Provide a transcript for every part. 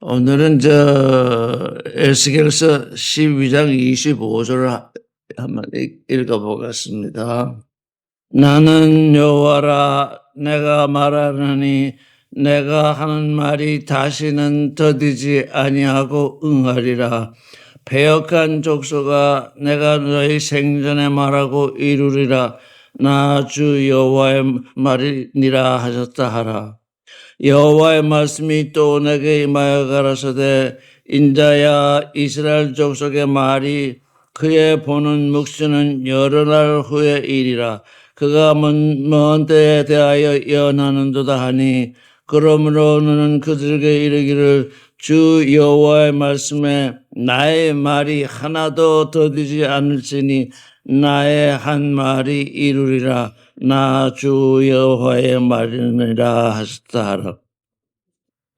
오늘은 에스겔서 12장 25절을 한번 읽어보겠습니다. 나는 여호와라, 내가 말하느니 내가 하는 말이 다시는 더디지 아니하고 응하리라. 패역한 족속아, 내가 너희 생전에 말하고 이루리라. 나 주 여호와의 말이니라 하셨다 하라. 여호와의 말씀이 또 내게 임하여 가라사대, 인자야, 이스라엘 족속의 말이 그의 보는 묵시는 여러 날 후의 일이라. 그가 먼 때에 대하여 예언하는도다 하니, 그러므로 너는 그들에게 이르기를, 주 여호와의 말씀에 나의 말이 하나도 더디지 않을지니 나의 한 말이 이루리라. 나 주 여호와의 말이니라 하셨다 하라.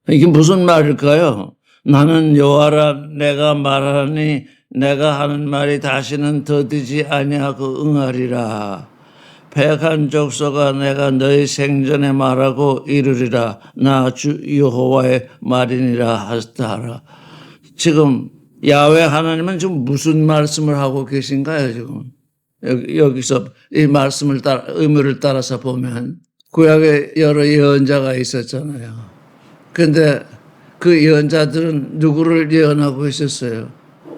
이게 무슨 말일까요? 나는 여호와라, 내가 말하니 내가 하는 말이 다시는 더디지 아니하고 응하리라. 패역한 족속아, 내가 너희 생전에 말하고 이루리라. 나 주 여호와의 말이니라 하셨다 하라. 지금 야훼 하나님은 지금 무슨 말씀을 하고 계신가요? 지금 여기서 이 말씀을 따라, 의미를 따라서 보면 구약에 여러 예언자가 있었잖아요. 그런데 그 예언자들은 누구를 예언하고 있었어요?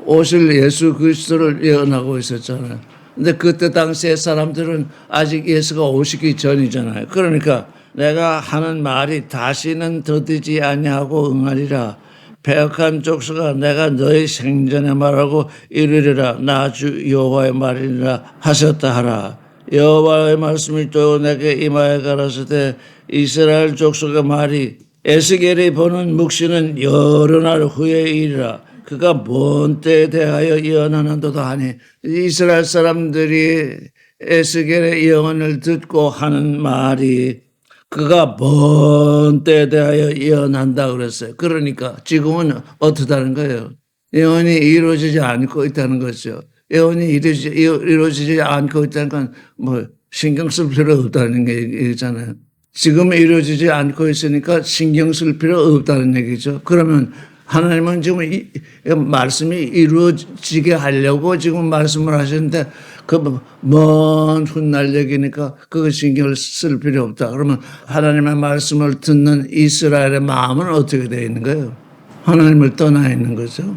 오실 예수 그리스도를 예언하고 있었잖아요. 근데 그때 당시의 사람들은 아직 예수가 오시기 전이잖아요. 그러니까 내가 하는 말이 다시는 더디지 아니하고 응하리라. 패역한 족속아, 내가 너희 생전에 말하고 이르리라. 나 주 여호와의 말이니라 하셨다 하라. 여호와의 말씀이 또 내게 임하여 가라사대, 이스라엘 족속의 말이 에스겔이 보는 묵시는 여러 날 후의 일이라. 그가 먼 때에 대하여 예언하는도다 하니, 이스라엘 사람들이 에스겔의 예언을 듣고 하는 말이 그가 먼 때에 대하여 예언한다 그랬어요. 그러니까 지금은 어떻다는 거예요? 예언이 이루어지지 않고 있다는 거죠. 예언이 이루어지지 않고 있다는 건 뭐 신경 쓸 필요 없다는 얘기잖아요. 지금 이루어지지 않고 있으니까 신경 쓸 필요 없다는 얘기죠. 그러면 하나님은 지금 이 말씀이 이루어지게 하려고 지금 말씀을 하셨는데, 그 먼 훗날 얘기니까 그거 신경을 쓸 필요 없다. 그러면 하나님의 말씀을 듣는 이스라엘의 마음은 어떻게 되어 있는 거예요? 하나님을 떠나 있는 거죠.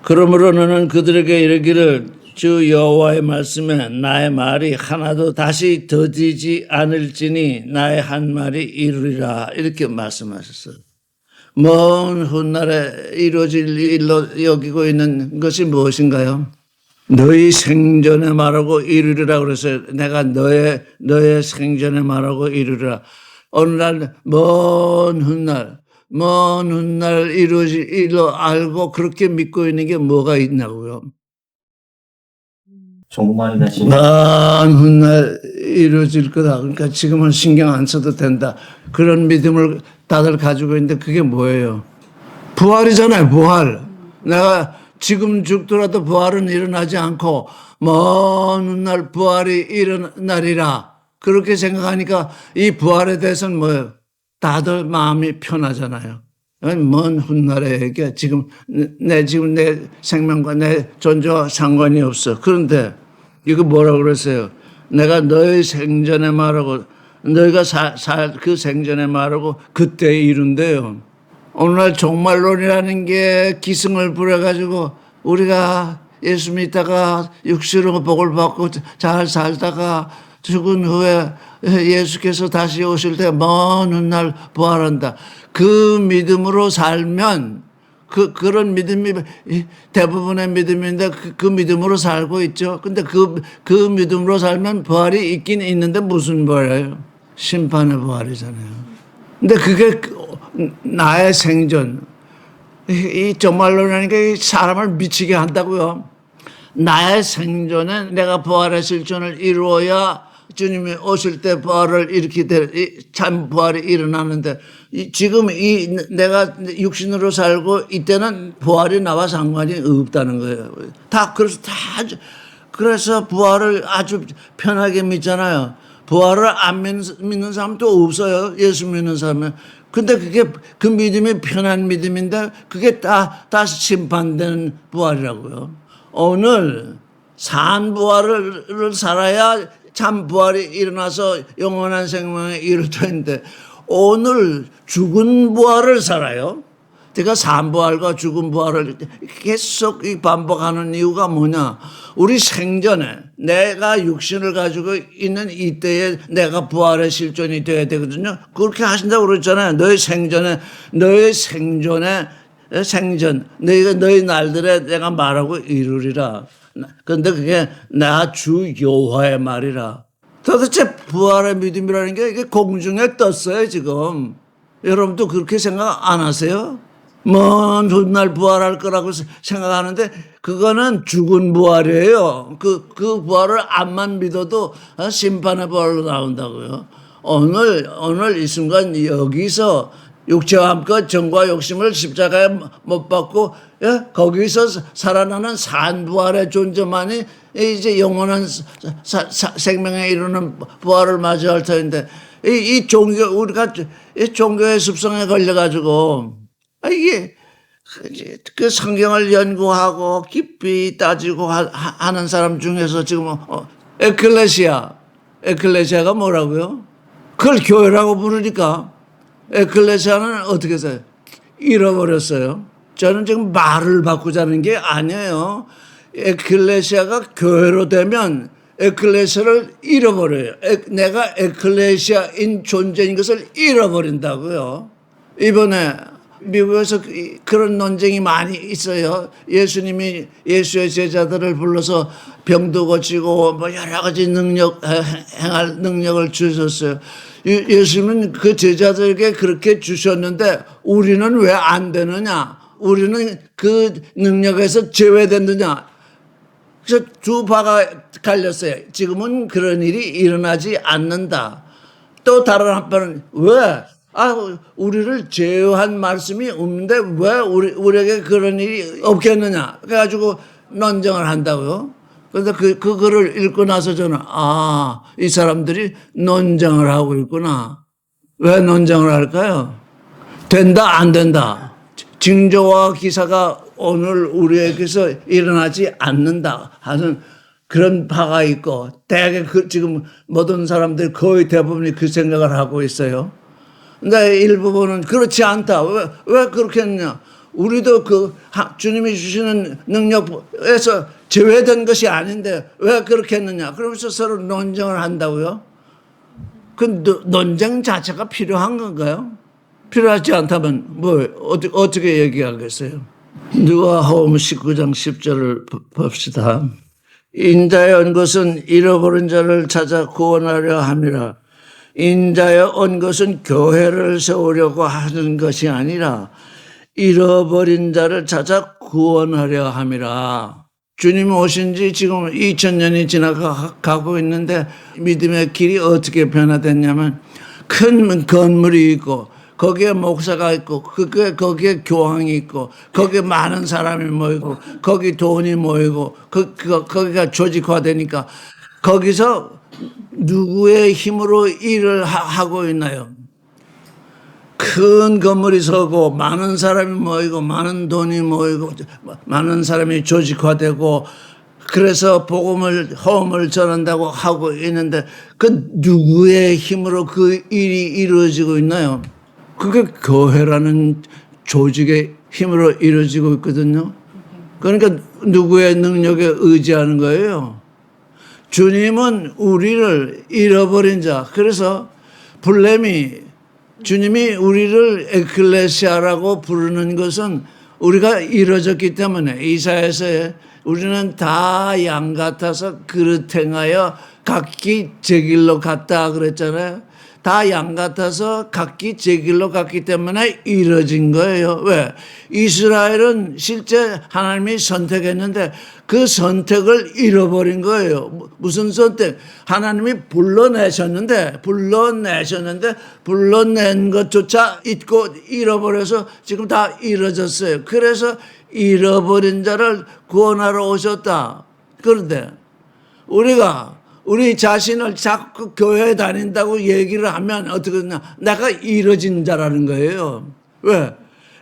그러므로 너는 그들에게 이르기를, 주 여호와의 말씀에 나의 말이 하나도 다시 더디지 않을지니 나의 한 말이 이루리라. 이렇게 말씀하셨어요. 먼 훗날에 이루어질 일로 여기고 있는 것이 무엇인가요? 너희 생전에 말하고 이루리라 그래서 내가 너의 생전에 말하고 이루리라. 어느 날 먼 훗날 이루어질 일로 알고 그렇게 믿고 있는 게 뭐가 있냐고요? 종말이나 먼 훗날 이루어질 거다. 그러니까 지금은 신경 안 써도 된다. 그런 믿음을 다들 가지고 있는데 그게 뭐예요? 부활이잖아요. 부활. 내가 지금 죽더라도 부활은 일어나지 않고 먼 훗날 부활이 일어나리라. 그렇게 생각하니까 이 부활에 대해서는 뭐예요? 다들 마음이 편하잖아요. 먼 훗날에 얘기야. 지금 내 생명과 내 존재와 상관이 없어. 그런데 이거 뭐라고 그랬어요? 내가 너의 생전에 말하고, 너희가 그 생전에 말하고 그때 이룬대요. 오늘날 종말론이라는 게 기승을 부려가지고 우리가 예수 믿다가 육신으로 복을 받고 잘 살다가 죽은 후에 예수께서 다시 오실 때 먼 훗날 부활한다. 그 믿음으로 살면 그런 믿음이 대부분의 믿음인데 그 믿음으로 살고 있죠. 근데 그 믿음으로 살면 부활이 있긴 있는데 무슨 부활이에요? 심판의 부활이잖아요. 근데 그게 나의 생전, 이 종말론이라니까 사람을 미치게 한다고요. 나의 생전에 내가 부활의 실존을 이루어야 주님이 오실 때 부활을 이렇게 참 부활이 일어나는데, 지금 내가 육신으로 살고 이때는 부활이 나와 상관이 없다는 거예요. 그래서 부활을 아주 편하게 믿잖아요. 부활을 안 믿는 사람도 없어요. 예수 믿는 사람은. 근데 그게 그 믿음이 편한 믿음인데 그게 다 심판되는 부활이라고요. 오늘 산 부활을 살아야 참 부활이 일어나서 영원한 생명에 이를 터인데 오늘 죽은 부활을 살아요. 제가 산 부활과 죽은 부활을 계속 반복하는 이유가 뭐냐? 우리 생전에 내가 육신을 가지고 있는 이때에 내가 부활의 실존이 되어야 되거든요. 그렇게 하신다고 그랬잖아요. 너희 생전, 너희 날들에 내가 말하고 이루리라. 그런데 그게 나 주 여호와의 말이라. 도대체 부활의 믿음이라는 게 이게 공중에 떴어요, 지금. 여러분도 그렇게 생각 안 하세요? 먼 훗날 부활할 거라고 생각하는데 그거는 죽은 부활이에요. 그 부활을 암만 믿어도 심판의 부활로 나온다고요. 오늘 이 순간 여기서 육체와 함께 정과 욕심을 십자가에 못 박고 거기서 살아나는 산부활의 존재만이 이제 영원한 생명에 이르는 부활을 맞이할 터인데 이 종교 우리가 이 종교의 습성에 걸려가지고 이게 그 성경을 연구하고 깊이 따지고 하는 사람 중에서 지금 에클레시아가 뭐라고요? 그걸 교회라고 부르니까 에클레시아는 어떻게 해서 잃어버렸어요. 저는 지금 말을 바꾸자는 게 아니에요. 에클레시아가 교회로 되면 에클레시아를 잃어버려요. 내가 에클레시아인 존재인 것을 잃어버린다고요. 이번에 미국에서 그런 논쟁이 많이 있어요. 예수님이 예수의 제자들을 불러서 병도 고치고 뭐 여러 가지 행할 능력을 주셨어요. 예수님은 그 제자들에게 그렇게 주셨는데 우리는 왜 안 되느냐? 우리는 그 능력에서 제외됐느냐? 그래서 두 파가 갈렸어요. 지금은 그런 일이 일어나지 않는다. 또 다른 한편은 왜? 우리를 제어한 말씀이 없는데 왜 우리에게 그런 일이 없겠느냐? 그래가지고 논쟁을 한다고요. 그런데 그거를 읽고 나서 저는, 이 사람들이 논쟁을 하고 있구나. 왜 논쟁을 할까요? 된다, 안 된다. 징조와 기사가 오늘 우리에게서 일어나지 않는다 하는 그런 바가 있고, 대개 지금 모든 사람들 거의 대부분이 그 생각을 하고 있어요. 근데 일부분은 그렇지 않다. 왜 그렇게 했냐? 우리도 주님이 주시는 능력에서 제외된 것이 아닌데 왜 그렇게 했느냐? 그러면서 서로 논쟁을 한다고요? 그 논쟁 자체가 필요한 건가요? 필요하지 않다면 어떻게 얘기하겠어요? 누가복음 19장 10절을 봅시다. 인자의 온 것은 잃어버린 자를 찾아 구원하려 함이라. 인자의 온 것은 교회를 세우려고 하는 것이 아니라 잃어버린 자를 찾아 구원하려 함이라. 주님이 오신 지 지금 2000년이 지나가고 있는데 믿음의 길이 어떻게 변화됐냐면 큰 건물이 있고 거기에 목사가 있고 거기에 교황이 있고 거기에 많은 사람이 모이고 거기 돈이 모이고 거기가 조직화되니까 거기서 누구의 힘으로 일을 하고 있나요? 큰 건물이 서고 많은 사람이 모이고 많은 돈이 모이고 많은 사람이 조직화되고 그래서 호음을 전한다고 하고 있는데 그 누구의 힘으로 그 일이 이루어지고 있나요? 그게 교회라는 조직의 힘으로 이루어지고 있거든요. 그러니까 누구의 능력에 의지하는 거예요? 주님은 우리를 잃어버린 자. 그래서 주님이 우리를 에클레시아라고 부르는 것은 우리가 잃어졌기 때문에 이사야서에 우리는 다 양 같아서 그릇 행하여 각기 제 길로 갔다 그랬잖아요. 다 양 같아서 각기 제 길로 갔기 때문에 이뤄진 거예요. 왜? 이스라엘은 실제 하나님이 선택했는데 그 선택을 잃어버린 거예요. 무슨 선택? 하나님이 불러내셨는데 불러낸 것조차 잊고 잃어버려서 지금 다 잃어졌어요. 그래서 잃어버린 자를 구원하러 오셨다. 그런데 우리가 우리 자신을 자꾸 교회 다닌다고 얘기를 하면 어떻게 되냐? 내가 이뤄진 자라는 거예요. 왜?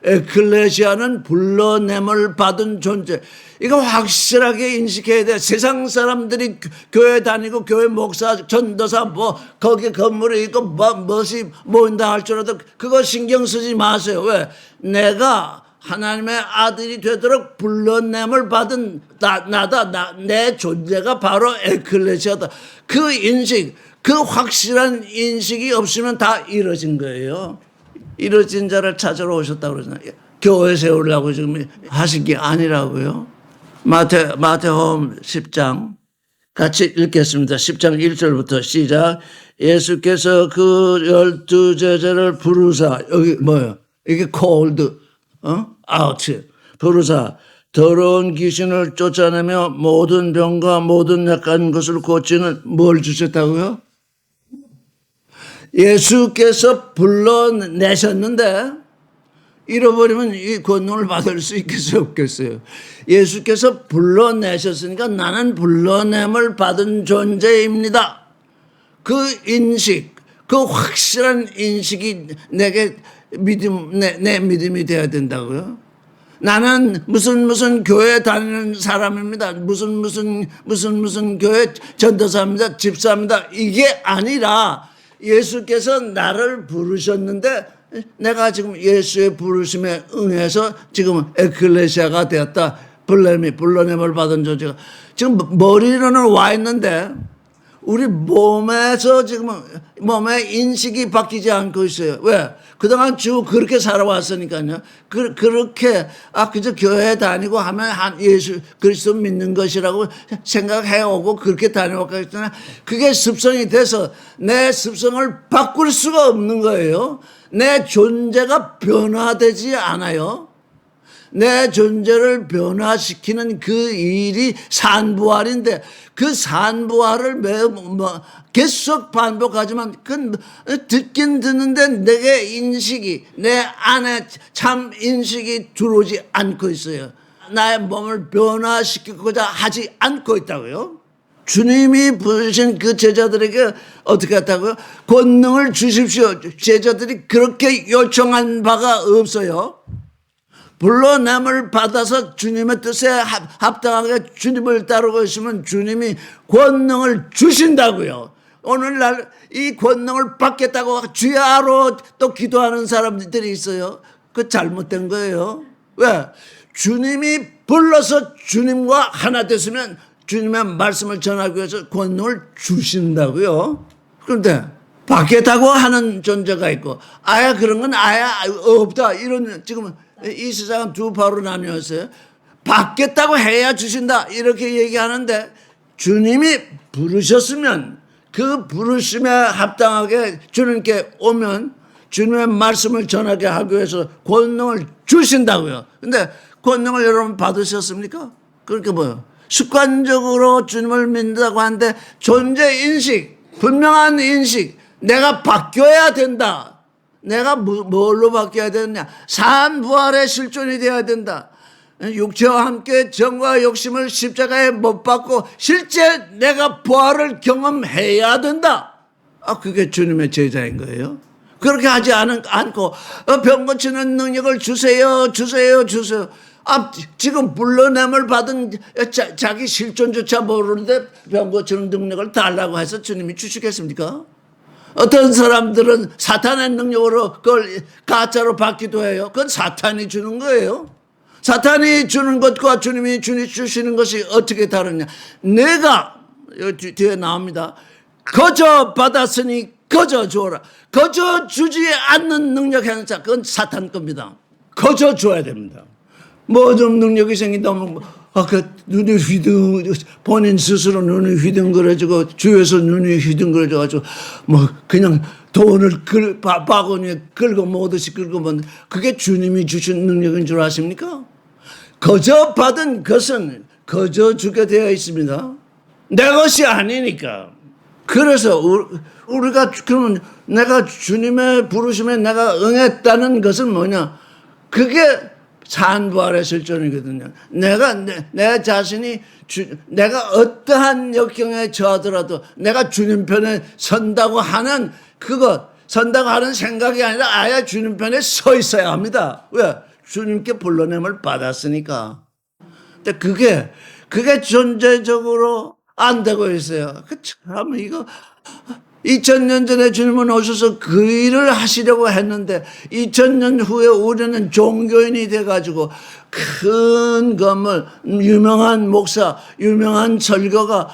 에클레시아는 불러냄을 받은 존재. 이거 확실하게 인식해야 돼. 세상 사람들이 교회 다니고 교회 목사, 전도사 뭐 거기 건물에 있고 무엇이 모인다 할지라도 그거 신경 쓰지 마세요. 왜? 내가 하나님의 아들이 되도록 불러냄을 받은 내 존재가 바로 에클레시아다. 그 인식, 그 확실한 인식이 없으면 다 이루어진 거예요. 이루어진 자를 찾으러 오셨다고 그러잖아요. 교회 세우려고 지금 하신 게 아니라고요. 마태복음 10장 같이 읽겠습니다. 10장 1절부터 시작. 예수께서 그 12제자를 부르사, 여기 뭐예요? 이게 called out. 부르사 더러운 귀신을 쫓아내며 모든 병과 모든 약한 것을 고치는 뭘 주셨다고요? 예수께서 불러내셨는데 잃어버리면 이 권능을 받을 수 있겠어요, 없겠어요? 예수께서 불러내셨으니까 나는 불러냄을 받은 존재입니다. 그 인식, 그 확실한 인식이 내게 내 믿음이 되어야 된다고요. 나는 무슨 교회 다니는 사람입니다. 무슨 교회 전도사입니다. 집사입니다. 이게 아니라 예수께서 나를 부르셨는데 내가 지금 예수의 부르심에 응해서 지금 에클레시아가 되었다. 불러냄을 받은 존재가. 지금 머리로는 와 있는데 우리 몸에서 지금 몸의 인식이 바뀌지 않고 있어요. 왜? 그동안 쭉 그렇게 살아왔으니까요. 그렇게 그저 교회 다니고 하면 예수 그리스도 믿는 것이라고 생각해오고 그렇게 다녀왔겠잖아요. 그게 습성이 돼서 내 습성을 바꿀 수가 없는 거예요. 내 존재가 변화되지 않아요. 내 존재를 변화시키는 그 일이 산부활인데 그 산부활을 계속 반복하지만 듣긴 듣는데 내게 인식이 내 안에 참 인식이 들어오지 않고 있어요. 나의 몸을 변화시키고자 하지 않고 있다고요. 주님이 부르신 그 제자들에게 어떻게 했다고요? 권능을 주십시오. 제자들이 그렇게 요청한 바가 없어요. 불러냄을 받아서 주님의 뜻에 합당하게 주님을 따르고 있으면 주님이 권능을 주신다고요. 오늘날 이 권능을 받겠다고 주야로 또 기도하는 사람들이 있어요. 그 잘못된 거예요. 왜? 주님이 불러서 주님과 하나 됐으면 주님의 말씀을 전하기 위해서 권능을 주신다고요. 그런데 받겠다고 하는 존재가 있고 그런 건 없다. 이런 지금 이 세상은 두 파로 나뉘었어요. 받겠다고 해야 주신다 이렇게 얘기하는데 주님이 부르셨으면 그 부르심에 합당하게 주님께 오면 주님의 말씀을 전하게 하기 위해서 권능을 주신다고요. 근데 권능을 여러분 받으셨습니까? 그렇게 뭐요? 습관적으로 주님을 믿는다고 하는데 존재 인식, 분명한 인식, 내가 바뀌어야 된다. 내가 뭘로 바뀌어야 되느냐? 산부활의 실존이 되어야 된다. 육체와 함께 정과 욕심을 십자가에 못 박고 실제 내가 부활을 경험해야 된다. 그게 주님의 제자인 거예요. 그렇게 하지 않고 병 고치는 능력을 주세요. 지금 불러냄을 받은 자기 실존조차 모르는데 병 고치는 능력을 달라고 해서 주님이 주시겠습니까? 어떤 사람들은 사탄의 능력으로 그걸 가짜로 받기도 해요. 그건 사탄이 주는 거예요. 사탄이 주는 것과 주님이 주시는 것이 어떻게 다르냐. 내가 여기 뒤에 나옵니다. 거저 받았으니 거저 주어라. 거저 주지 않는 능력 행사, 그건 사탄 겁니다. 거저 줘야 됩니다. 모든 능력이 생긴다면 눈이 본인 스스로 눈이 휘둥그레지고 주위에서 눈이 휘둥그레져가지고 그냥 돈을 바구니에 끌고 모듯이 끌고 그게 주님이 주신 능력인 줄 아십니까? 거저 받은 것은 거저 주게 되어 있습니다. 내 것이 아니니까. 그래서 우리가 그러면 내가 주님의 부르심에 내가 응했다는 것은 뭐냐? 그게 산부활의 실존이거든요. 내 자신이 내가 어떠한 역경에 처하더라도 내가 주님 편에 선다고 하는 선다고 하는 생각이 아니라 아예 주님 편에 서 있어야 합니다. 왜? 주님께 불러냄을 받았으니까. 근데 그게 존재적으로 안 되고 있어요. 참, 이거, 2000년 전에 주님은 오셔서 그 일을 하시려고 했는데, 2000년 후에 우리는 종교인이 돼가지고, 큰 건물, 유명한 목사, 유명한 설교가,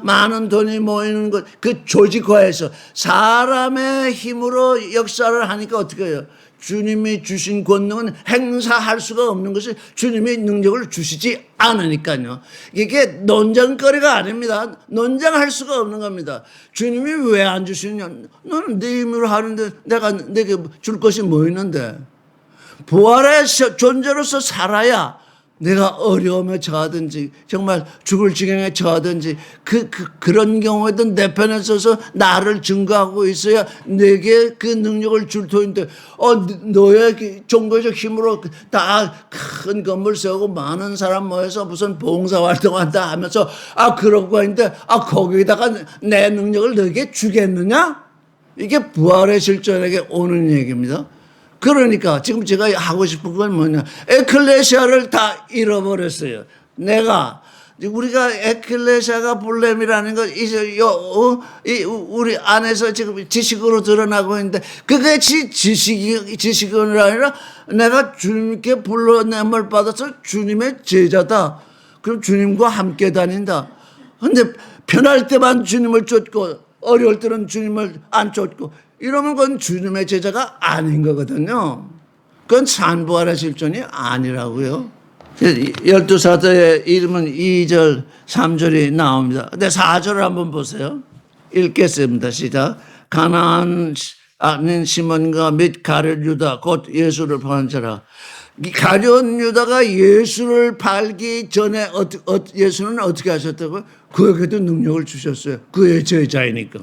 많은 돈이 모이는 것, 그 조직화해서 사람의 힘으로 역사를 하니까 어떻게 해요? 주님이 주신 권능은 행사할 수가 없는 것이 주님의 능력을 주시지 않으니까요. 이게 논쟁거리가 아닙니다. 논쟁할 수가 없는 겁니다. 주님이 왜 안 주시냐? 너는 네 힘으로 하는데 내게 줄 것이 뭐 있는데? 부활의 존재로서 살아야 내가 어려움에 처하든지 정말 죽을 지경에 처하든지 그런 경우에도 내 편에 서서 나를 증거하고 있어야 내게 그 능력을 줄 터인데 너의 종교적 힘으로 다 큰 건물 세우고 많은 사람 모여서 무슨 봉사활동한다 하면서 그러고 있는데 거기다가 내 능력을 너에게 주겠느냐? 이게 부활의 실존에게 오는 얘기입니다. 그러니까 지금 제가 하고 싶은 건 뭐냐? 에클레시아를 다 잃어버렸어요. 우리가 에클레시아가 불렘이라는 거 이제 우리 안에서 지금 지식으로 드러나고 있는데 그게 지식은 아니라 내가 주님께 불러냄을 받아서 주님의 제자다. 그럼 주님과 함께 다닌다. 근데 편할 때만 주님을 쫓고 어려울 때는 주님을 안 쫓고 이러면 그건 주님의 제자가 아닌 거거든요. 그건 산부활의 실존이 아니라고요. 12사도의 이름은 2절, 3절이 나옵니다. 근데 4절을 한번 보세요. 읽겠습니다. 시작. 가나안 아닌 시몬과 및 가룟 유다 곧 예수를 파는 자라. 가룟 유다가 예수를 팔기 전에 예수는 어떻게 하셨다고요? 그에게도 능력을 주셨어요. 그의 제자이니까.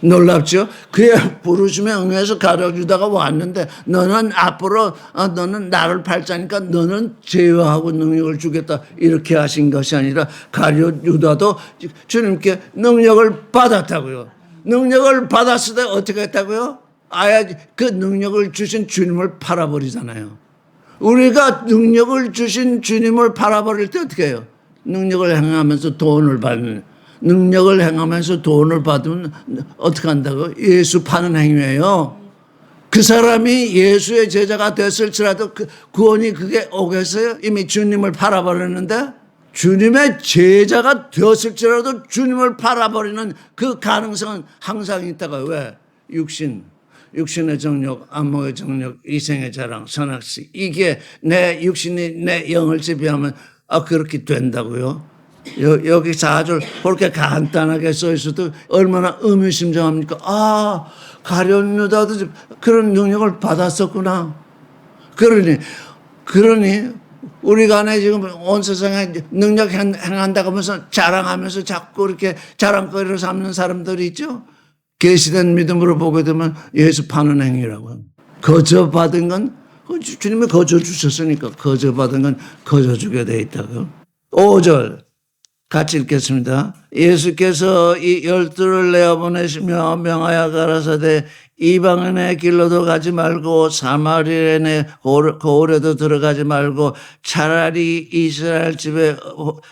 놀랍죠? 그의 부르심에 응해서 가룟 유다가 왔는데 너는 앞으로 너는 나를 팔자니까 너는 제어하고 능력을 주겠다 이렇게 하신 것이 아니라 가룟 유다도 주님께 능력을 받았다고요. 능력을 받았을 때 어떻게 했다고요? 아예 그 능력을 주신 주님을 팔아버리잖아요. 우리가 능력을 주신 주님을 팔아버릴 때 어떻게 해요? 능력을 행하면서 돈을 받는 능력을 행하면서 돈을 받으면 어떻게 한다고? 예수 파는 행위예요. 그 사람이 예수의 제자가 됐을지라도 구원이 그게 오겠어요? 이미 주님을 팔아버렸는데 주님의 제자가 되었을지라도 주님을 팔아버리는 그 가능성은 항상 있다가 왜? 육신의 정욕, 안목의 정욕, 이생의 자랑, 선악식 이게 내 육신이 내 영을 지배하면 그렇게 된다고요. 여기 4절 그렇게 간단하게 써 있어도 얼마나 의미심장합니까? 가룟 유다도 그런 능력을 받았었구나. 그러니 우리가 안에 지금 온 세상에 능력 행한다고 하면서 자랑하면서 자꾸 이렇게 자랑거리로 삼는 사람들이 있죠. 계시된 믿음으로 보게 되면 예수 파는 행위라고. 거저 받은 건 주님이 거저 주셨으니까 거저 받은 건 거저 주게 돼 있다고. 5절 같이 읽겠습니다. 예수께서 이 12를 내어보내시며 명하여 가라사대 이방인의 길로도 가지 말고 사마리아인의 고을에도 들어가지 말고 차라리 이스라엘 집에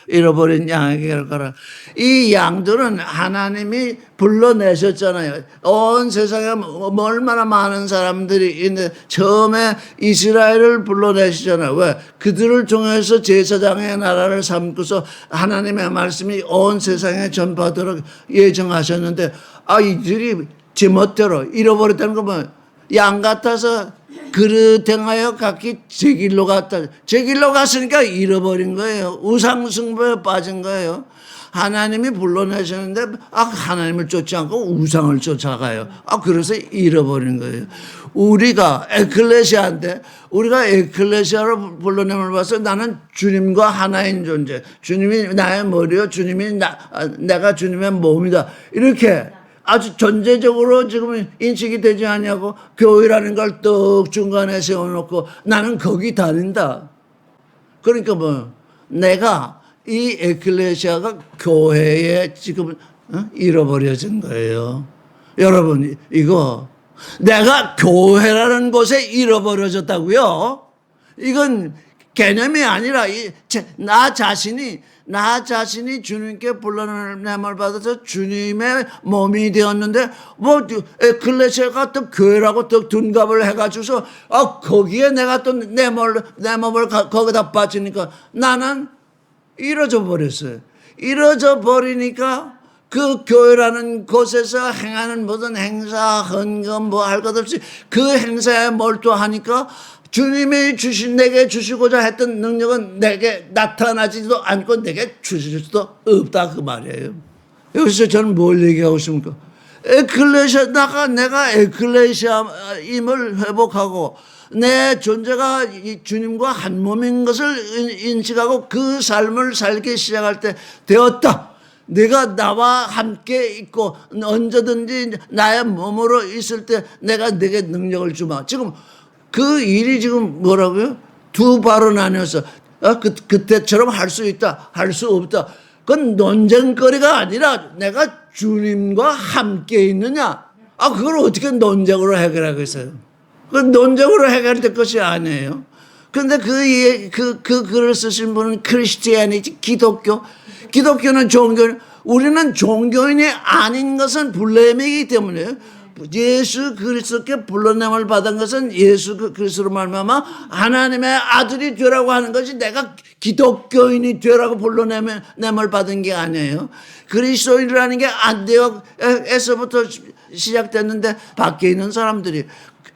잃어버린 양에게 가라. 이 양들은 하나님이 불러내셨잖아요. 온 세상에 얼마나 많은 사람들이 있는데 처음에 이스라엘을 불러내시잖아요. 왜? 그들을 통해서 제사장의 나라를 삼고서 하나님의 말씀이 온 세상에 전파하도록 예정하셨는데 이들이 제멋대로 잃어버렸다는 거 뭐 양 같아서 그릇 행하여 각기 제 길로 갔다. 제 길로 갔으니까 잃어버린 거예요. 우상숭배에 빠진 거예요. 하나님이 불러내셨는데 하나님을 쫓지 않고 우상을 쫓아가요. 그래서 잃어버린 거예요. 우리가 에클레시아인데 우리가 에클레시아로 불러냄을 봐서 나는 주님과 하나인 존재. 주님이 나의 머리요. 주님이 내가 주님의 몸이다. 이렇게 아주 존재적으로 지금 인식이 되지 않냐고 교회라는 걸 떡 중간에 세워놓고 나는 거기 다닌다. 그러니까 뭐 내가 이 에클레시아가 교회에 지금 잃어버려진 거예요. 여러분 이거 내가 교회라는 곳에 잃어버려졌다고요? 이건 개념이 아니라 나 자신이 주님께 불러냄을 받아서 주님의 몸이 되었는데 뭐 에클레시아가 또 교회라고 또 둔갑을 해가지고서 거기에 내가 또 내 몸을 거기다 빠지니까 나는 이뤄져 버렸어요. 이뤄져 버리니까 그 교회라는 곳에서 행하는 모든 행사, 헌금 뭐 할 것 없이 그 행사에 몰두하니까 주님이 내게 주시고자 했던 능력은 내게 나타나지도 않고 내게 주실 수도 없다 그 말이에요. 여기서 저는 뭘 얘기하고 있습니까? 내가 에클레시아임을 회복하고 내 존재가 주님과 한 몸인 것을 인식하고 그 삶을 살기 시작할 때 되었다. 내가 나와 함께 있고 언제든지 나의 몸으로 있을 때 내가 내게 능력을 주마. 지금 그 일이 지금 뭐라고요? 두 발로 나뉘어서 그때처럼 할 수 있다, 할 수 없다. 그건 논쟁거리가 아니라 내가 주님과 함께 있느냐. 그걸 어떻게 논쟁으로 해결하겠어요? 그건 논쟁으로 해결될 것이 아니에요. 그런데 그 글을 쓰신 분은 크리스티아니티, 기독교는 우리는 종교인이 아닌 것은 불렘이기 때문에 예수 그리스도께 불러냄을 받은 것은 예수 그리스도로 말미암아 하나님의 아들이 되라고 하는 것이 내가 기독교인이 되라고 불러냄을 받은 게 아니에요. 그리스도인이라는 게 안디옥에서부터 시작됐는데 밖에 있는 사람들이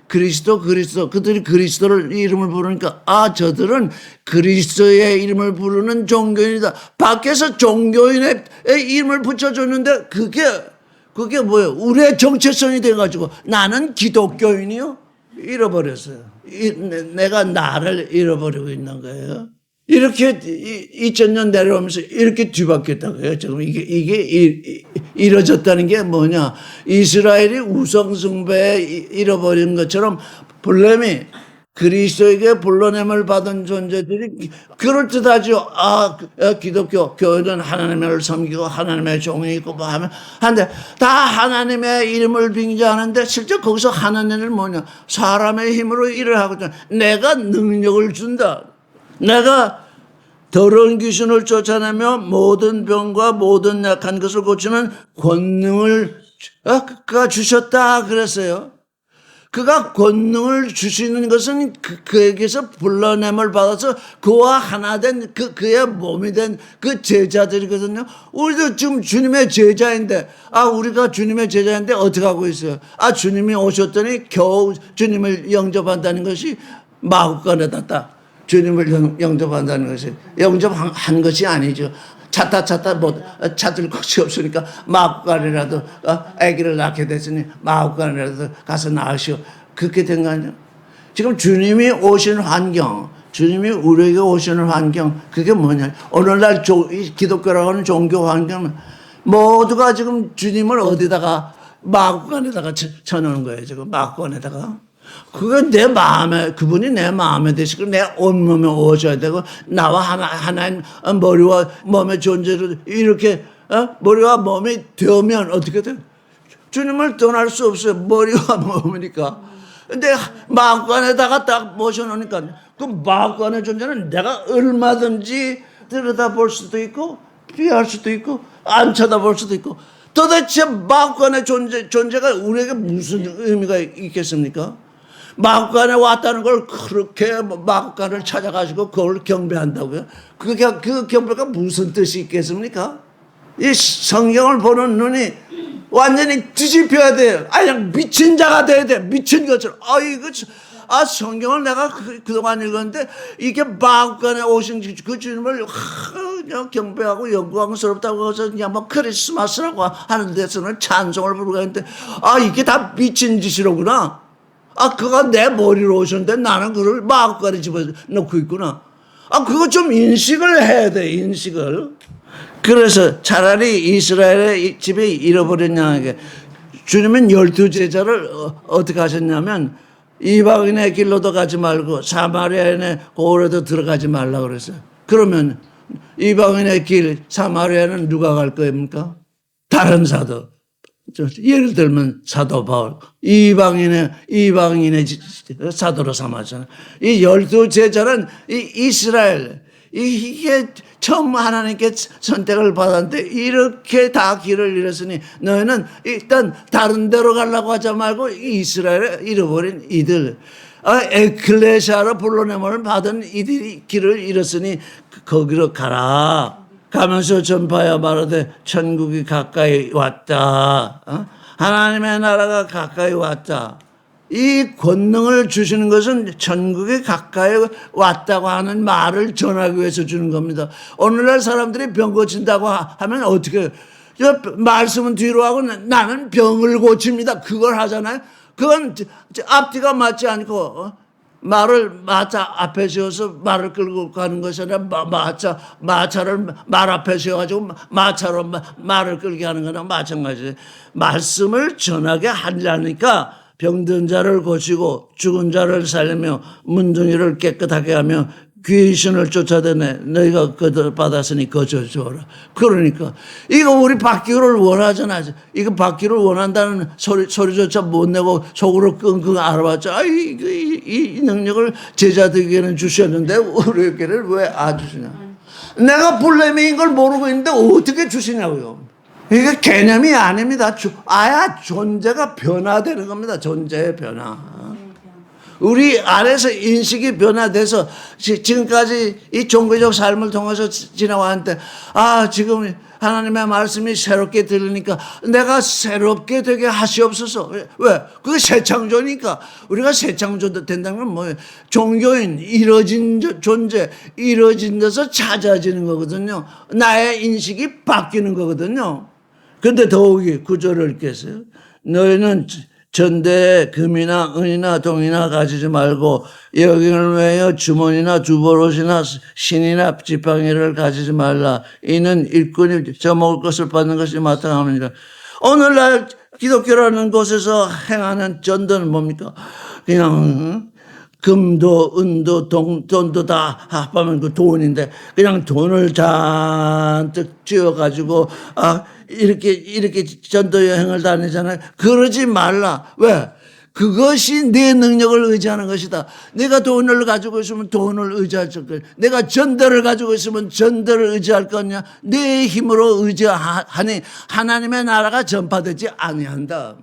그리스도 그들이 그리스도를 이름을 부르니까 저들은 그리스도의 이름을 부르는 종교인이다. 밖에서 종교인의 이름을 붙여줬는데 그게 뭐예요? 우리의 정체성이 돼가지고 나는 기독교인이요? 잃어버렸어요. 내가 나를 잃어버리고 있는 거예요. 이렇게 2000년 내려오면서 이렇게 뒤바뀌었다고요. 지금 이게 이뤄졌다는 게 뭐냐? 이스라엘이 우상숭배에 잃어버린 것처럼 불렘이 그리스도에게 불러냄을 받은 존재들이 그럴듯하죠. 기독교 교회는 하나님을 섬기고 하나님의 종이 있고 뭐 하면 한데 다 하나님의 이름을 빙자하는데 실제 거기서 하나님은 뭐냐? 사람의 힘으로 일을 하고 내가 능력을 준다. 내가 더러운 귀신을 쫓아내며 모든 병과 모든 약한 것을 고치는 권능을 그가 주셨다 그랬어요. 그가 권능을 주시는 것은 그에게서 불러냄을 받아서 그와 하나 된 그의 몸이 된 그 제자들이거든요. 우리도 지금 주님의 제자인데 우리가 주님의 제자인데 어떻게 하고 있어요? 주님이 오셨더니 겨우 주님을 영접한다는 것이 마구간에다 딱 주님을 영접한다는 것이 영접한 것이 아니죠. 찾다 뭐 찾을 곳이 없으니까 마구간이라도 아기를 낳게 됐으니 마구간이라도 가서 낳으시오. 그렇게 된 거 아니에요? 지금 주님이 오신 환경, 주님이 우리에게 오시는 환경, 그게 뭐냐? 오늘날 기독교라고 하는 종교 환경은 모두가 지금 주님을 어디다가 마구간에다가 쳐놓는 거예요. 지금 마구간에다가. 그건 그분이 내 마음에 드시고 내 온몸에 오셔야 되고 나와 하나님 머리와 몸의 존재를 이렇게 머리와 몸이 되면 어떻게 돼요? 주님을 떠날 수 없어요. 머리와 몸이니까. 근데 마음관에다가 딱 모셔놓으니까 그 마음관의 존재는 내가 얼마든지 들여다볼 수도 있고 피할 수도 있고 안 쳐다볼 수도 있고 도대체 마음관의 존재가 우리에게 무슨 의미가 있겠습니까? 마구간에 왔다는 걸 그렇게 마구간을 찾아가지고 그걸 경배한다고요? 그 경배가 무슨 뜻이 있겠습니까? 이 성경을 보는 눈이 완전히 뒤집혀야 돼요. 그냥 미친 자가 돼야 돼. 미친 것처럼. 성경을 내가 그동안 읽었는데 이게 마구간에 오신 그 주님을 그냥 경배하고 영광스럽다고 해서 그냥 뭐 크리스마스라고 하는 데서는 찬송을 부르고 하는데 이게 다 미친 짓이로구나. 그가 내 머리로 오셨는데 나는 그걸 마구간에 집어넣고 있구나. 그거 좀 인식을 해야 돼, 인식을. 그래서 차라리 이스라엘의 집에 잃어버린 양에게 주님은 12제자를 어떻게 하셨냐면 이방인의 길로도 가지 말고 사마리아인의 고을에도 들어가지 말라 그랬어요. 그러면 이방인의 길 사마리아는 누가 갈 겁니까? 다른 사도. 예를 들면 사도 바울 이방인의 사도로 삼았잖아요. 이 12제자는 이 이스라엘 이게 처음 하나님께 선택을 받았는데 이렇게 다 길을 잃었으니 너희는 일단 다른 데로 가려고 하지 말고 이스라엘에 잃어버린 이들 에클레시아로 불러냄을 받은 이들이 길을 잃었으니 거기로 가라. 가면서 전파하여 말하되 천국이 가까이 왔다. 하나님의 나라가 가까이 왔다. 이 권능을 주시는 것은 천국이 가까이 왔다고 하는 말을 전하기 위해서 주는 겁니다. 오늘날 사람들이 병 고친다고 하면 어떻게 해요? 말씀은 뒤로 하고 나는 병을 고칩니다. 그걸 하잖아요. 그건 앞뒤가 맞지 않고 말을 마차 앞에 세워서 말을 끌고 가는 것이 아니라 마차를 말 앞에 세워가지고 마차로 말을 끌게 하는 거나 마찬가지예요. 말씀을 전하게 하려니까 병든 자를 고치고 죽은 자를 살리며 문둥이를 깨끗하게 하며 귀신을 쫓아내네 너희가 그들 받았으니 거저주어라. 그러니까 이거 우리 받기를 원하잖아. 이거 받기를 원한다는 소리조차 못 내고 속으로 끙끙 알아봤자 이 능력을 제자들에게는 주셨는데 우리에게는 왜 안 주시냐. 내가 불레미인 걸 모르고 있는데 어떻게 주시냐고요. 이게 개념이 아닙니다. 존재가 변화되는 겁니다. 존재의 변화. 우리 안에서 인식이 변화돼서 지금까지 이 종교적 삶을 통해서 지나왔는데 지금 하나님의 말씀이 새롭게 들리니까 내가 새롭게 되게 하시옵소서. 왜? 그게 새 창조니까. 우리가 새 창조 된다는 건 뭐예요? 종교인, 이루어진 존재, 이루어진 데서 찾아지는 거거든요. 나의 인식이 바뀌는 거거든요. 근데 더욱이 구절을 읽겠어요. 너희는 전대에 금이나 은이나 동이나 가지지 말고 여경을 위하여 주머니나 두보롯이나 신이나 지팡이를 가지지 말라. 이는 일꾼이 져먹을 것을 받는 것이 마땅함이니라. 오늘날 기독교라는 곳에서 행하는 전도는 뭡니까? 그냥 금도 은도 돈도 다 합하면 그 돈인데 그냥 돈을 잔뜩 쥐어가지고 이렇게 전도 여행을 다니잖아요. 그러지 말라. 왜? 그것이 내 능력을 의지하는 것이다. 내가 돈을 가지고 있으면 돈을 의지할 거야. 내가 전도를 가지고 있으면 전도를 의지할 거냐. 내 힘으로 의지하니 하나님의 나라가 전파되지 아니한다.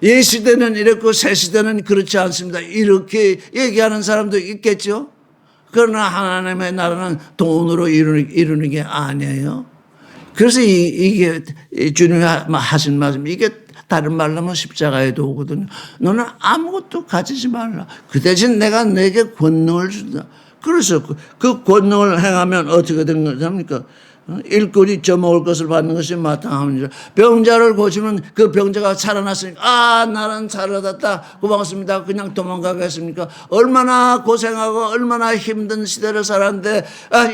옛 시대는 이랬고 새 시대는 그렇지 않습니다. 이렇게 얘기하는 사람도 있겠죠. 그러나 하나님의 나라는 돈으로 이루는 게 아니에요. 그래서 이게 주님이 하신 말씀, 이게 다른 말로 하면 십자가에 도우거든요. 너는 아무것도 가지지 말라. 그 대신 내가 내게 권능을 준다. 그래서 그 권능을 행하면 어떻게 된 겁니까? 일꾼이 져먹을 것을 받는 것이 마땅합니다. 병자를 고치면 그 병자가 살아났으니까 나는 살아났다 고맙습니다. 그냥 도망가겠습니까? 얼마나 고생하고 얼마나 힘든 시대를 살았는데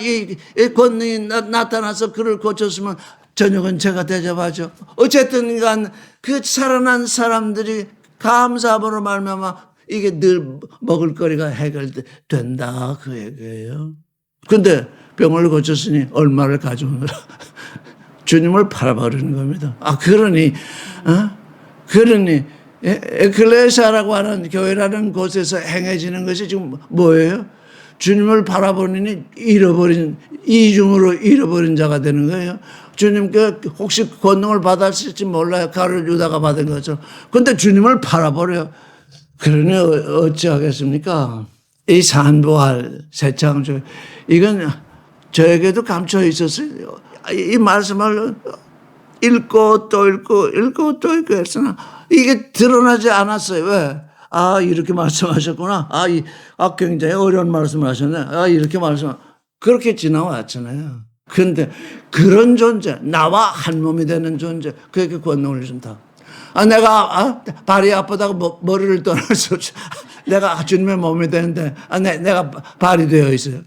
이 권능이 나타나서 그를 고쳤으면 저녁은 제가 대접하죠. 어쨌든 간 그 살아난 사람들이 감사함으로 말미암아 이게 늘 먹을거리가 해결된다 그 얘기예요. 근데 병을 고쳤으니 얼마를 가져오느라 주님을 팔아버리는 겁니다. 그러니 에클레시아라고 하는 교회라는 곳에서 행해지는 것이 지금 뭐예요? 주님을 바라보니 이중으로 잃어버린 자가 되는 거예요. 주님께 혹시 권능을 받았을지 몰라요. 가룟 유다가 받은 거죠. 그런데 주님을 바라보래요. 그러니 어찌하겠습니까? 이 산부할 새 창조 이건 저에게도 감춰 있었어요. 이 말씀을 읽고 또 읽고 했으나 이게 드러나지 않았어요. 왜? 이렇게 말씀하셨구나. 굉장히 어려운 말씀을 하셨네. 이렇게 그렇게 지나왔잖아요. 그런데 그런 존재, 나와 한 몸이 되는 존재, 그에게 권능을 준다. 내가 발이 아프다고 머리를 떠날 수 없죠. 내가 주님의 몸이 되는데 내가 발이 되어 있어요.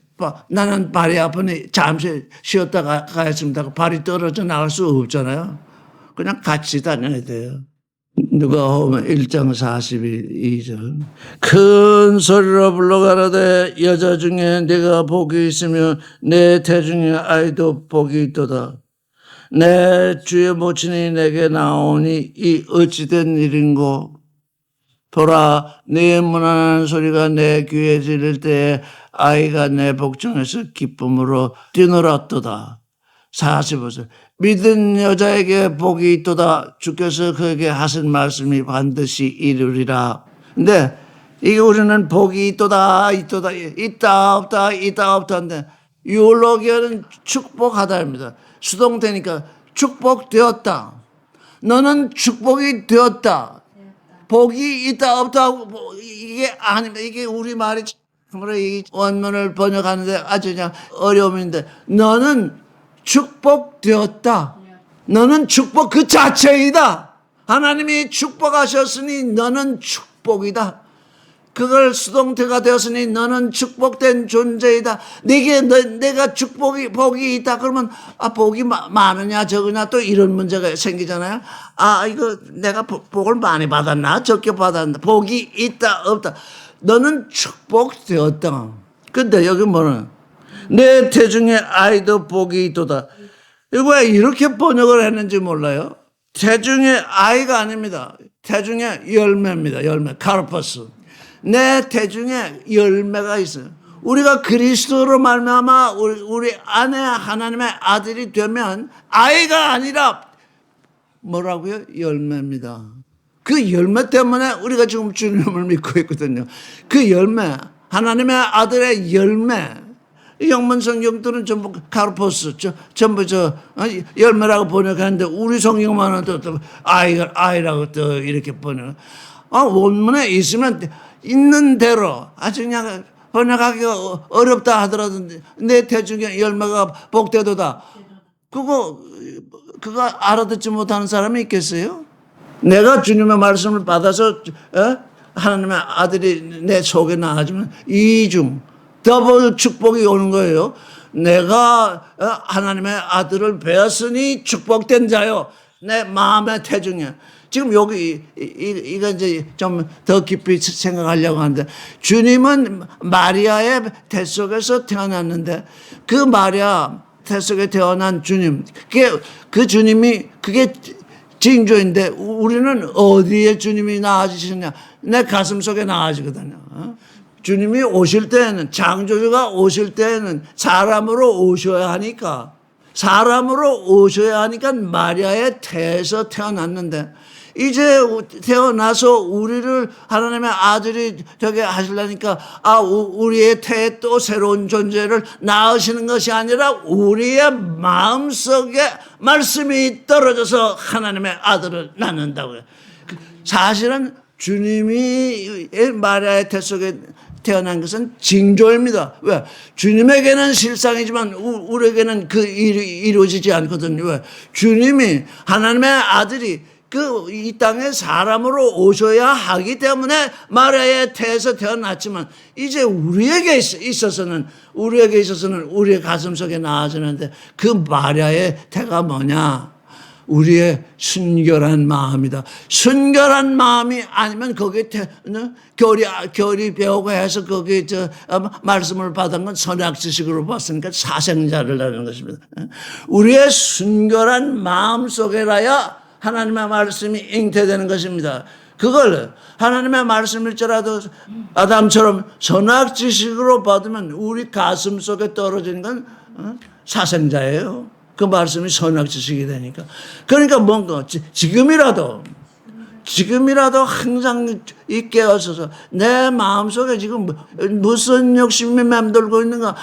나는 발이 아프니 잠시 쉬었다 가겠습니다. 발이 떨어져 나갈 수 없잖아요. 그냥 같이 다녀야 돼요. 누가복음 1장 42절. 큰 소리로 불러 가라되 여자 중에 네가 복이 있으며 내 태중의 아이도 복이 있도다. 내 주의 모친이 내게 나오니 이 어찌된 일인고. 보라, 네 문안하는 소리가 내 귀에 들릴 때에 아이가 내 복중에서 기쁨으로 뛰놀았도다. 45절. 믿은 여자에게 복이 있도다. 주께서 그에게 하신 말씀이 반드시 이루리라. 근데 이게 우리는 복이 있도다, 있다, 없다 하는데 유올로기어는 축복하다입니다. 수동태니까 축복되었다. 너는 축복이 되었다. 복이 있다, 없다, 이게 아닙니다. 이게 우리말이 이 원문을 번역하는데 아주 그냥 어려움인데, 너는 축복되었다. 너는 축복 그 자체이다. 하나님이 축복하셨으니 너는 축복이다. 그걸 수동태가 되었으니 너는 축복된 존재이다. 내가 복이 있다. 그러면 복이 많으냐 적으냐 또 이런 문제가 생기잖아요. 이거 내가 복을 많이 받았나 적게 받았나. 복이 있다 없다. 너는 축복되었다. 근데 여기 뭐는 내 태중에 아이도 복이 있도다. 왜 이렇게 번역을 했는지 몰라요. 태중에 아이가 아닙니다. 태중에 열매입니다. 열매, 카르퍼스. 내 태중에 열매가 있어요. 우리가 그리스도로 말미암아 우리 안에 하나님의 아들이 되면 아이가 아니라 뭐라고요? 열매입니다. 그 열매 때문에 우리가 지금 주님을 믿고 있거든요. 그 열매, 하나님의 아들의 열매. 영문 성경들은 전부 카르포스, 전부 열매라고 번역하는데 우리 성경만은 또 아이라고 또 이렇게 번역. 원문에 있으면 있는 대로 아주 그냥 번역하기가 어렵다 하더라도 내 태중에 열매가 복되도다. 그거 알아듣지 못하는 사람이 있겠어요? 내가 주님의 말씀을 받아서 하나님의 아들이 내 속에 나아지면 이중 더블 축복이 오는 거예요. 내가 하나님의 아들을 배웠으니 축복된 자요. 내 마음의 태중에. 지금 여기 이거 이제 좀 더 깊이 생각하려고 하는데, 주님은 마리아의 태 속에서 태어났는데 그 마리아 태 속에 태어난 주님, 그 주님이 그게 징조인데 우리는 어디에 주님이 나아지시냐? 내 가슴 속에 나아지거든요. 주님이 오실 때에는, 창조주가 오실 때에는 사람으로 오셔야 하니까 마리아의 태에서 태어났는데, 이제 태어나서 우리를 하나님의 아들이 되게 하시려니까 우리의 태에 또 새로운 존재를 낳으시는 것이 아니라 우리의 마음속에 말씀이 떨어져서 하나님의 아들을 낳는다고요. 사실은 주님이 마리아의 태 속에 태어난 것은 징조입니다. 왜? 주님에게는 실상이지만 우리에게는 그 일이 이루어지지 않거든요. 왜? 주님이, 하나님의 아들이 이 땅에 사람으로 오셔야 하기 때문에 마리아의 태에서 태어났지만, 이제 우리에게 있어서는 우리의 가슴 속에 나아지는데, 그 마리아의 태가 뭐냐? 우리의 순결한 마음이다. 순결한 마음이 아니면 거기에 교리 배우고 해서 거기에 말씀을 받은 건 선악지식으로 봤으니까 사생자를 것입니다. 우리의 순결한 마음 속에라야 하나님의 말씀이 잉태되는 것입니다. 그걸 하나님의 말씀일지라도 아담처럼 선악지식으로 받으면 우리 가슴 속에 떨어지는 건 사생자예요. 그 말씀이 선악지식이 되니까. 그러니까 뭔가 지금이라도 항상 깨어서서 내 마음속에 지금 무슨 욕심이 맴돌고 있는가?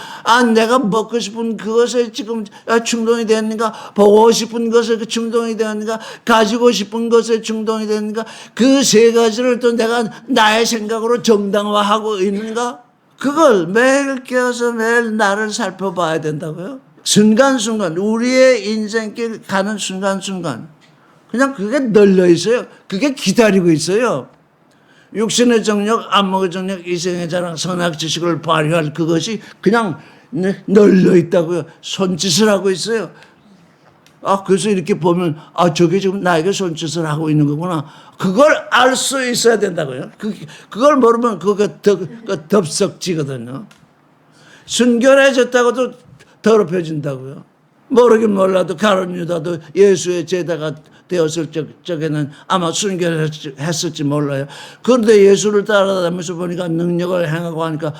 내가 먹고 싶은 그것에 지금 충동이 되는가? 보고 싶은 것에 충동이 되는가? 가지고 싶은 것에 충동이 되는가? 그 세 가지를 또 내가 나의 생각으로 정당화하고 있는가? 그걸 매일 깨어서 매일 나를 살펴봐야 된다고요. 순간순간, 우리의 인생길 가는 순간순간 그냥 그게 널려 있어요. 그게 기다리고 있어요. 육신의 정력, 안목의 정력, 이생의 자랑, 선악지식을 발휘할 그것이 그냥 널려 있다고요. 손짓을 하고 있어요. 그래서 이렇게 보면, 저게 지금 나에게 손짓을 하고 있는 거구나. 그걸 알 수 있어야 된다고요. 그걸 모르면 덥석지거든요. 순결해졌다고도 더럽혀진다고요. 모르긴 몰라도 가룟 유다도 예수의 제자가 되었을 적에는 아마 순결했을지 몰라요. 그런데 예수를 따라다니면서 보니까 능력을 행하고 하니까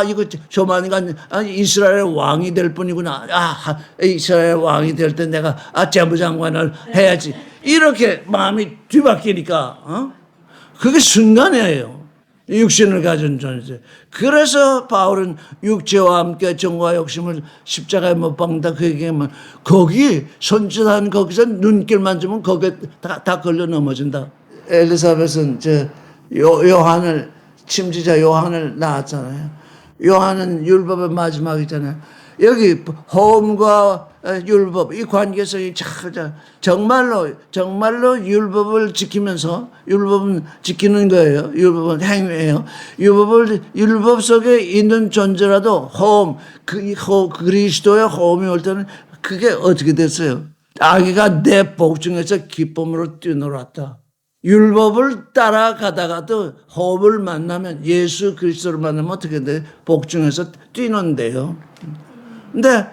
이거 조만간 이스라엘 왕이 될 뿐이구나. 이스라엘 왕이 될 때 내가 재무장관을 해야지. 이렇게 마음이 뒤바뀌니까 그게 순간이에요. 육신을 가진 존재. 그래서 바울은 육체와 함께 정과 욕심을 십자가에 못 박는다 그 얘기하면 거기 손짓한 거기서 눈길만 주면 거기에 다 걸려 넘어진다. 엘리사벳은 요한을 침지자 요한을 낳았잖아요. 요한은 율법의 마지막이잖아요. 여기 호흡과 율법 이 관계성이 정말로 율법을 지키면서 율법은 지키는 거예요. 율법은 행위예요. 율법 속에 있는 존재라도 호흡 그리스도의 호흡이 올 때는 그게 어떻게 됐어요? 아기가 내 복중에서 기쁨으로 뛰놀았다. 율법을 따라가다가도 호흡을 만나면 예수 그리스도를 만나면 어떻게 돼? 복중에서 뛰는데요. 근데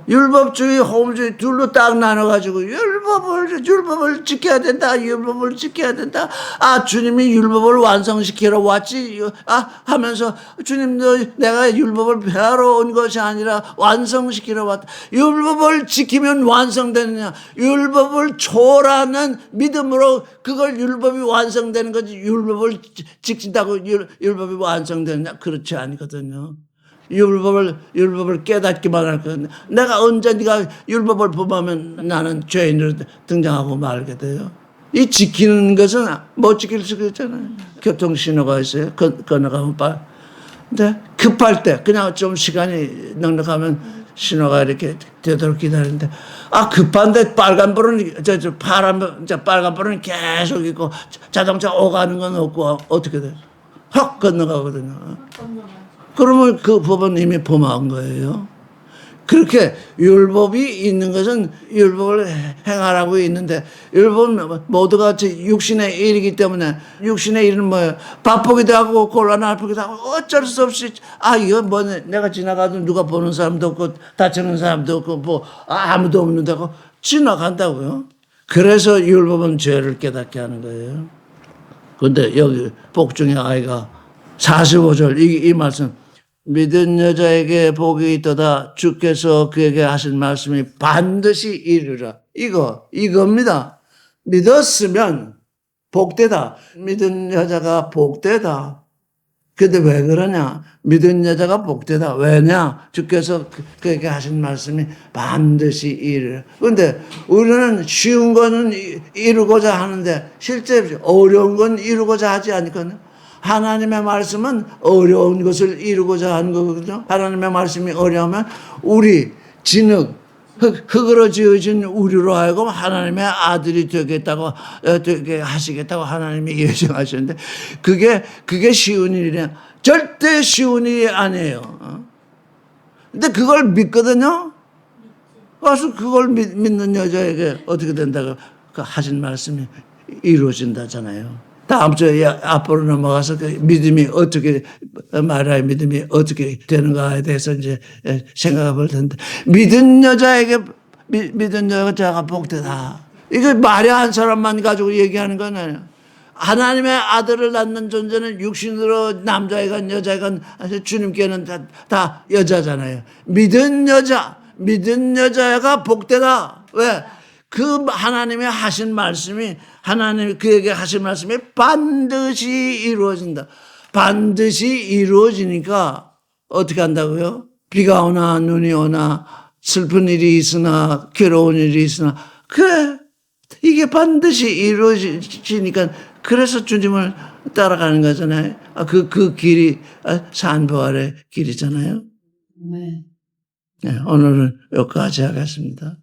율법주의, 호흡주의 둘로 딱 나눠가지고 율법을 지켜야 된다. 율법을 지켜야 된다. 주님이 율법을 완성시키러 왔지. 하면서 주님도 내가 율법을 폐하러 온 것이 아니라 완성시키러 왔다. 율법을 지키면 완성되느냐? 율법을 초월하는 믿음으로 그걸 율법이 완성되는 거지. 율법을 지킨다고 율법이 완성되느냐? 그렇지 않거든요. 율법을 깨닫기만 할 거야. 내가 언제 네가 율법을 범하면 나는 죄인으로 등장하고 말게 돼요. 이 지키는 것은 못 지킬 수가 있잖아요. 교통신호가 있어요. 건너가면 근데 급할 때 그냥 좀 시간이 넉넉하면 신호가 이렇게 되도록 기다리는데 급한데 빨간불은 빨간불은 계속 있고 자동차 오가는 건 없고 어떻게 돼? 확 건너가거든요. 그러면 그 법은 이미 범한 거예요. 그렇게 율법이 있는 것은 율법을 행하라고 있는데 율법은 모두가 육신의 일이기 때문에 육신의 일은 뭐예요? 바쁘기도 하고 곤란하기도 하고 어쩔 수 없이 이거 뭐 내가 지나가도 누가 보는 사람도 없고 다치는 사람도 없고 아무도 없는다고 지나간다고요. 그래서 율법은 죄를 깨닫게 하는 거예요. 그런데 여기 복중의 아이가 45절 이 말씀 믿은 여자에게 복이 있도다 주께서 그에게 하신 말씀이 반드시 이루라. 이겁니다. 믿었으면 복되다. 믿은 여자가 복되다. 근데 왜 그러냐? 믿은 여자가 복되다. 왜냐? 주께서 그에게 하신 말씀이 반드시 이루라. 그런데 우리는 쉬운 거는 이루고자 하는데 실제 어려운 건 이루고자 하지 않거든요. 하나님의 말씀은 어려운 것을 이루고자 하는 거거든요. 하나님의 말씀이 어려우면 우리 진흙, 흙으로 지어진 우리로 하여금 하나님의 아들이 되게 하시겠다고 하나님이 예정하셨는데 그게 쉬운 일이냐? 절대 쉬운 일이 아니에요. 근데 그걸 믿거든요. 그래서 그걸 믿는 여자에게 어떻게 된다고 하신 말씀이 이루어진다잖아요. 다음 주에 앞으로 넘어가서 그 믿음이 어떻게 마리아의 믿음이 어떻게 되는가에 대해서 이제 생각해 볼 텐데 믿은 여자가 복되다. 이거 마리아 한 사람만 가지고 얘기하는 건 아니에요. 하나님의 아들을 낳는 존재는 육신으로 남자이건 여자이건 주님께는 다 여자잖아요. 믿은 여자가 복되다. 왜? 그 하나님의 하신 말씀이 하나님이 그에게 하신 말씀이 반드시 이루어진다. 반드시 이루어지니까 어떻게 한다고요? 비가 오나 눈이 오나 슬픈 일이 있으나 괴로운 일이 있으나 그래 이게 반드시 이루어지니까 그래서 주님을 따라가는 거잖아요. 그 길이 산부활의 길이잖아요. 네, 오늘은 여기까지 하겠습니다.